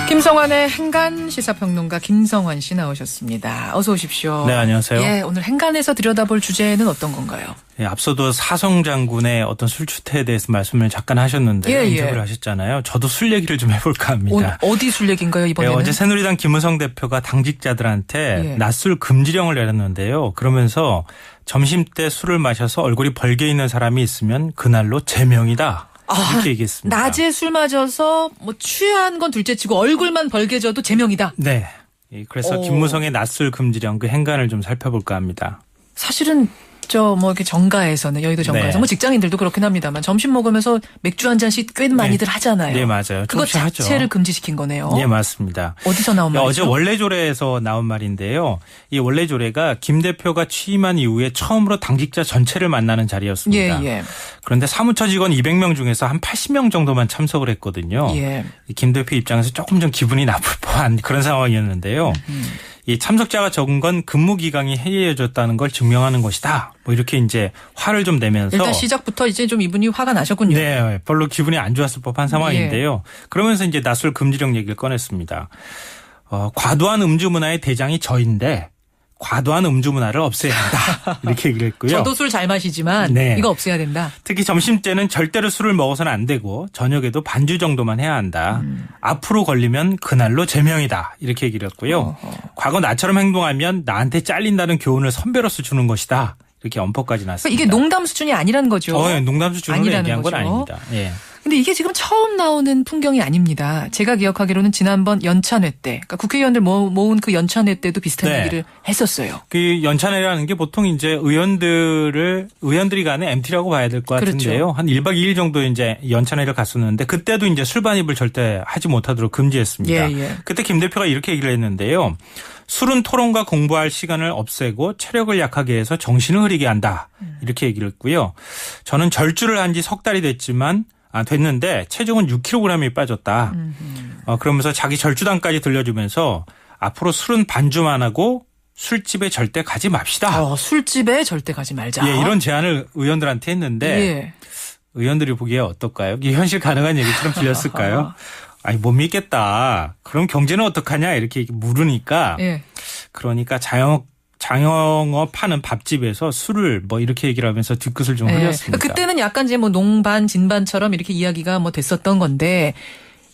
김성환의 행간 시사평론가 김성환 씨 나오셨습니다. 어서 오십시오. 네, 안녕하세요. 예, 오늘 행간에서 들여다볼 주제는 어떤 건가요? 예, 앞서도 사성 장군의 어떤 술 추태에 대해서 말씀을 잠깐 하셨는데 인터뷰를 하셨잖아요. 저도 술 얘기를 좀 해볼까 합니다. 어디 술 얘기인가요, 이번에는? 예, 어제 새누리당 김무성 대표가 당직자들한테 낮술 금지령을 내렸는데요. 그러면서 점심 때 술을 마셔서 얼굴이 벌게 있는 사람이 있으면 그날로 제명이다. 이렇게 얘기했습니다. 낮에 술 마셔서 뭐 취한 건 둘째치고 얼굴만 벌게져도 제명이다. 네. 그래서 김무성의 낮술 금지령 그 행간을 좀 살펴볼까 합니다. 사실은 이렇게 정가에서는 여의도 정가에서 뭐 직장인들도 그렇긴 합니다만 점심 먹으면서 맥주 한 잔씩 꽤 많이들 하잖아요. 네, 맞아요. 그거 자체를 하죠. 금지시킨 거네요. 네, 맞습니다. 어디서 나온 말이죠? 어제 원래조례에서 나온 말인데요. 이 원래조례가 김 대표가 취임한 이후에 처음으로 당직자 전체를 만나는 자리였습니다. 예. 그런데 사무처 직원 200명 중에서 한 80명 정도만 참석을 했거든요. 예. 김 대표 입장에서 조금 좀 기분이 나쁠 법한 그런 상황이었는데요. 이 참석자가 적은 건 근무 기간이 해이해졌다는 걸 증명하는 것이다. 뭐 이렇게 이제 화를 좀 내면서 일단 시작부터 이제 좀 이분이 화가 나셨군요. 네, 별로 기분이 안 좋았을 법한 상황인데요. 그러면서 이제 낮술 금지령 얘기를 꺼냈습니다. 과도한 음주 문화의 대장이 저인데 과도한 음주 문화를 없애야 한다. 이렇게 얘기를 했고요. 저도 술 잘 마시지만 이거 없애야 된다. 특히 점심 때는 절대로 술을 먹어서는 안 되고 저녁에도 반주 정도만 해야 한다. 앞으로 걸리면 그날로 제명이다. 이렇게 얘기를 했고요. 과거 나처럼 행동하면 나한테 잘린다는 교훈을 선배로서 주는 것이다. 이렇게 엄포까지 났습니다. 이게 농담 수준이 아니라는 거죠. 농담 수준으로 얘기한 건 아닙니다. 예. 근데 이게 지금 처음 나오는 풍경이 아닙니다. 제가 기억하기로는 지난번 연찬회 때, 그러니까 국회의원들 모은 그 연찬회 때도 비슷한 얘기를 했었어요. 그 연찬회라는 게 보통 이제 의원들이 가는 MT라고 봐야 될 것 같은데요. 한 1박 2일 정도 이제 연찬회를 갔었는데 그때도 이제 술 반입을 절대 하지 못하도록 금지했습니다. 그때 김 대표가 이렇게 얘기를 했는데요. 술은 토론과 공부할 시간을 없애고 체력을 약하게 해서 정신을 흐리게 한다. 이렇게 얘기를 했고요. 저는 절주를 한 지 석 달이 됐는데 체중은 6kg이 빠졌다. 그러면서 자기 절주단까지 들려주면서 앞으로 술은 반주만 하고 술집에 절대 가지 맙시다. 술집에 절대 가지 말자. 예, 이런 제안을 의원들한테 했는데 의원들이 보기에 어떨까요? 이게 현실 가능한 얘기처럼 들렸을까요? 아니 못 믿겠다. 그럼 경제는 어떡하냐 이렇게 물으니까 그러니까 장영업 파는 밥집에서 술을 뭐 이렇게 얘기를 하면서 뒤끝을 좀 흘렸습니다. 그때는 약간 이제 뭐 농반 진반처럼 이렇게 이야기가 뭐 됐었던 건데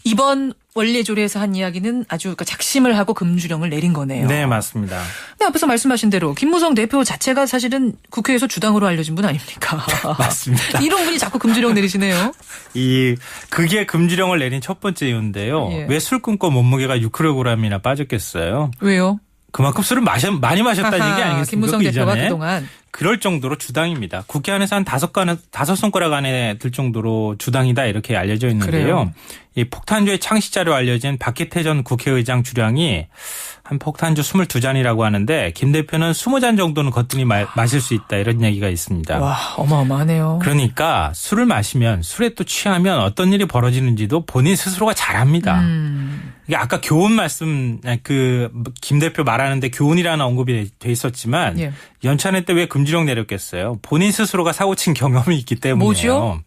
이번 원래조례에서 한 이야기는 아주 작심을 하고 금주령을 내린 거네요. 네, 맞습니다. 네, 앞에서 말씀하신 대로 김무성 대표 자체가 사실은 국회에서 주당으로 알려진 분 아닙니까? 맞습니다. 이런 분이 자꾸 금주령 내리시네요. 그게 금주령을 내린 첫 번째 이유인데요. 왜 술 끊고 몸무게가 6kg이나 빠졌겠어요? 왜요? 그만큼 술을 많이 마셨다는 얘기 아니겠습니까? 김무성 대표가 그동안. 그럴 정도로 주당입니다. 국회 안에서 한 5손가락 안에 들 정도로 주당이다 이렇게 알려져 있는데요. 이 폭탄주의 창시자로 알려진 박기태 전 국회의장 주량이 한 폭탄주 22잔이라고 하는데 김 대표는 20잔 정도는 거뜬히 마실 수 있다 이런 얘기가 있습니다. 와, 어마어마하네요. 그러니까 술을 마시면 술에 또 취하면 어떤 일이 벌어지는지도 본인 스스로가 잘 압니다. 이게 아까 교훈 말씀 김 대표 말하는데 교훈이라는 언급이 돼 있었지만 연찬회 때 왜 금지령 내렸겠어요? 본인 스스로가 사고친 경험이 있기 때문이에요. 뭐죠?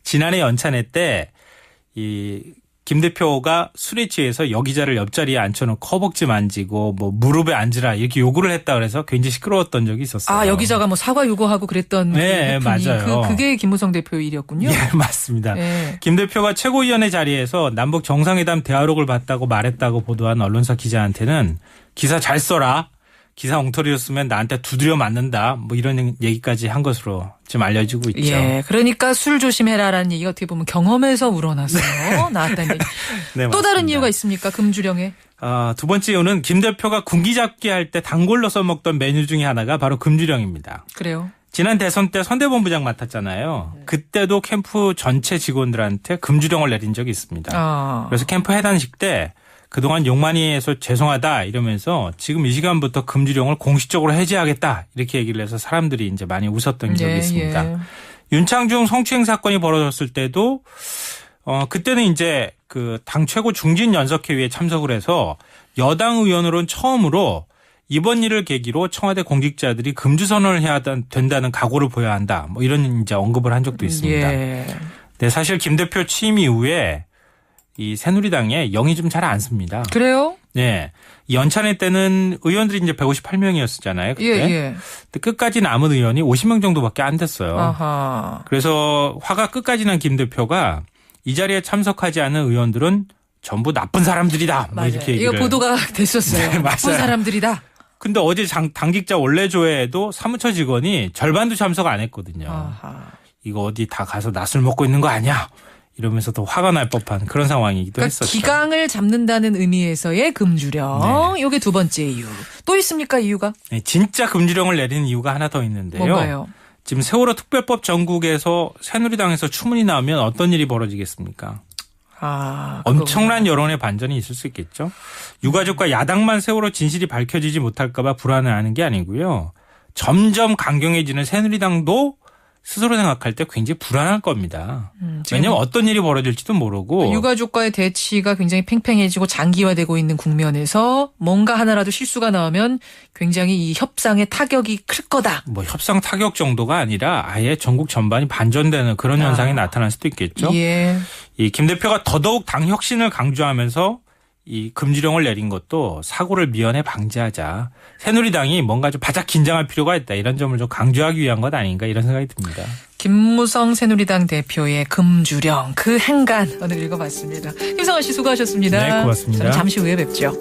지난해 연찬회 때 김 대표가 술에 취해서 여기자를 옆자리에 앉혀놓고 허벅지 만지고 뭐 무릎에 앉으라 이렇게 요구를 했다 그래서 굉장히 시끄러웠던 적이 있었어요. 여기자가 뭐 사과 요구하고 그랬던 네, 맞아요. 그게 김무성 대표 일이었군요. 네, 맞습니다. 김 대표가 최고위원회 자리에서 남북 정상회담 대화록을 봤다고 말했다고 보도한 언론사 기자한테는 기사 잘 써라. 기사 엉터리였으면 나한테 두드려 맞는다. 뭐 이런 얘기까지 한 것으로 지금 알려지고 있죠. 그러니까 술 조심해라라는 얘기가 어떻게 보면 경험에서 우러나서 나왔다는 얘기. 네, 또 다른 이유가 있습니까? 금주령에. 두 번째 이유는 김 대표가 군기잡기 할 때 단골로 써먹던 메뉴 중에 하나가 바로 금주령입니다. 그래요? 지난 대선 때 선대본부장 맡았잖아요. 그때도 캠프 전체 직원들한테 금주령을 내린 적이 있습니다. 그래서 캠프 해단식 때 그동안 욕 많이 해서 죄송하다 이러면서 지금 이 시간부터 금주령을 공식적으로 해제하겠다 이렇게 얘기를 해서 사람들이 이제 많이 웃었던 적이 있습니다. 윤창중 성추행 사건이 벌어졌을 때도 그때는 이제 그 당 최고 중진 연석회의에 참석을 해서 여당 의원으로는 처음으로 이번 일을 계기로 청와대 공직자들이 금주 선언을 해야 된다는 각오를 보여야 한다. 뭐 이런 이제 언급을 한 적도 있습니다. 네, 사실 김 대표 취임 이후에 이 새누리당에 영이 좀 잘 안 씁니다. 그래요? 네. 연찬회 때는 의원들이 이제 158명이었잖아요. 그때. 예. 근데 끝까지 남은 의원이 50명 정도밖에 안 됐어요. 아하. 그래서 화가 끝까지 난 김 대표가 이 자리에 참석하지 않은 의원들은 전부 나쁜 사람들이다. 뭐 이렇게 얘기를. 이거 보도가 됐었어요. 네, 나쁜 맞아요. 사람들이다. 근데 어제 당직자 원래조회에도 사무처 직원이 절반도 참석 안 했거든요. 아하. 이거 어디 다 가서 낯을 먹고 있는 거 아니야? 이러면서 더 화가 날 법한 그런 상황이기도 그러니까 했었죠. 기강을 잡는다는 의미에서의 금주령. 네. 이게 두 번째 이유. 또 있습니까 이유가? 네, 진짜 금주령을 내리는 이유가 하나 더 있는데요. 뭔가요? 지금 세월호 특별법 전국에서 새누리당에서 추문이 나오면 어떤 일이 벌어지겠습니까? 엄청난 여론의 반전이 있을 수 있겠죠. 유가족과 야당만 세월호 진실이 밝혀지지 못할까 봐 불안해하는 게 아니고요. 점점 강경해지는 새누리당도 스스로 생각할 때 굉장히 불안할 겁니다. 왜냐하면 어떤 일이 벌어질지도 모르고. 유가족과의 대치가 굉장히 팽팽해지고 장기화되고 있는 국면에서 뭔가 하나라도 실수가 나오면 굉장히 이 협상의 타격이 클 거다. 뭐 협상 타격 정도가 아니라 아예 전국 전반이 반전되는 그런 현상이 나타날 수도 있겠죠. 예. 이 김 대표가 더더욱 당 혁신을 강조하면서 이 금주령을 내린 것도 사고를 미연에 방지하자. 새누리당이 뭔가 좀 바짝 긴장할 필요가 있다. 이런 점을 좀 강조하기 위한 것 아닌가 이런 생각이 듭니다. 김무성 새누리당 대표의 금주령 그 행간 오늘 읽어봤습니다. 김성환 씨 수고하셨습니다. 네, 고맙습니다. 저는 잠시 후에 뵙죠.